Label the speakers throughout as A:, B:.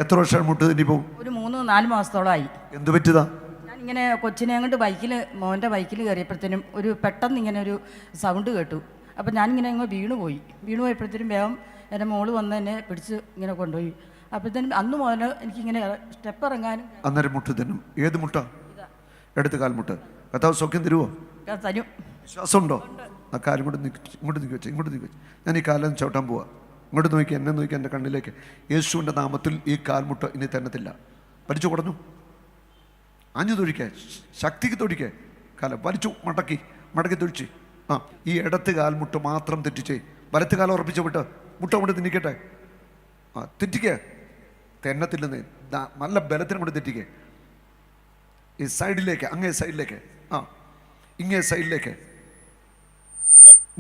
A: എത്ര വർഷം മുട്ട് തെറ്റി പോകും?
B: ഒരു 3-4 മാസത്തോളമായി.
A: എന്ത് പറ്റിയതാ?
B: ഞാനിങ്ങനെ കൊച്ചിനെ അങ്ങോട്ട് മോൻ്റെ ബൈക്കിൽ കയറിയപ്പോഴത്തേനും പെട്ടെന്ന് ഇങ്ങനെ ഒരു സൗണ്ട് കേട്ടു. അപ്പം ഞാനിങ്ങനെ അങ്ങ് വീണു പോയപ്പോഴത്തേനും വേഗം എൻ്റെ മോള് വന്ന് എന്നെ പിടിച്ച് ഇങ്ങനെ കൊണ്ടുപോയി. അപ്പോഴത്തേനും അന്ന് മുതൽ എനിക്കിങ്ങനെ സ്റ്റെപ്പ് ഇറങ്ങാനും.
A: അന്നേരം മുട്ട് തന്നും. ഏത് മുട്ട? എടുത്ത് കാൽമുട്ട്. കർത്താവ് സൗഖ്യം തരുമോ?
B: തരും.
A: വിശ്വാസമുണ്ടോ? ആ കാലം ഇങ്ങോട്ട് നീക്കി വെച്ച് ഞാൻ ഈ കാലം ചവിട്ടാൻ പോവാ. ഇങ്ങോട്ട് നോക്കി, എന്നെ നോക്കി, എൻ്റെ കണ്ണിലേക്ക്. യേശുവിൻ്റെ നാമത്തിൽ ഈ കാൽമുട്ട് ഇനി തന്നത്തില്ല. വലിച്ചു കൊടുന്നു, ആഞ്ഞു തൊഴിക്കേ, ശക്തിക്ക് തൊഴിക്കേ. കാലം വലിച്ചു മടക്കി തൊഴിച്ച്. ഈ ഇടത്ത് കാൽമുട്ട് മാത്രം തെറ്റിച്ചേ. വലത്ത് കാലം ഉറപ്പിച്ച മുട്ട കൊണ്ട് തിന്നിക്കട്ടെ. തെറ്റിക്കേ, തെന്നത്തില്ലെന്ന്. നല്ല ബലത്തിനും കൊണ്ട് തെറ്റിക്കേ. ഈ സൈഡിലേക്ക്, അങ്ങേ സൈഡിലേക്ക്, ഇങ്ങേ സൈഡിലേക്ക്,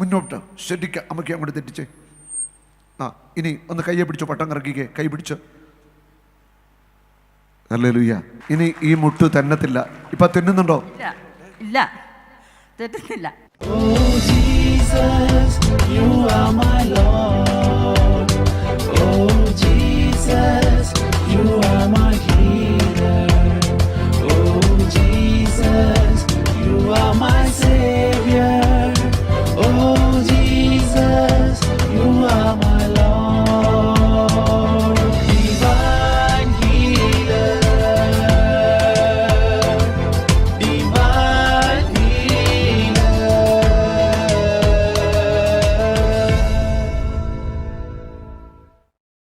A: മുന്നോട്ട് ശരിക്കും അമ്മയ്ക്ക് അങ്ങോട്ട് തെറ്റിച്ചേ. ഇനി ഒന്ന് കയ്യെ പിടിച്ചോ, പട്ടം കറക്കിക്കേ, കൈ പിടിച്ച്. ഹല്ലേലൂയ. ഇനി ഈ മുട്ട് തെന്നത്തില്ല. ഇപ്പൊ തെന്നുന്നുണ്ടോ?
B: ഇല്ല, തെറ്റുന്നില്ല.
C: Oh Jesus, you are my Lord.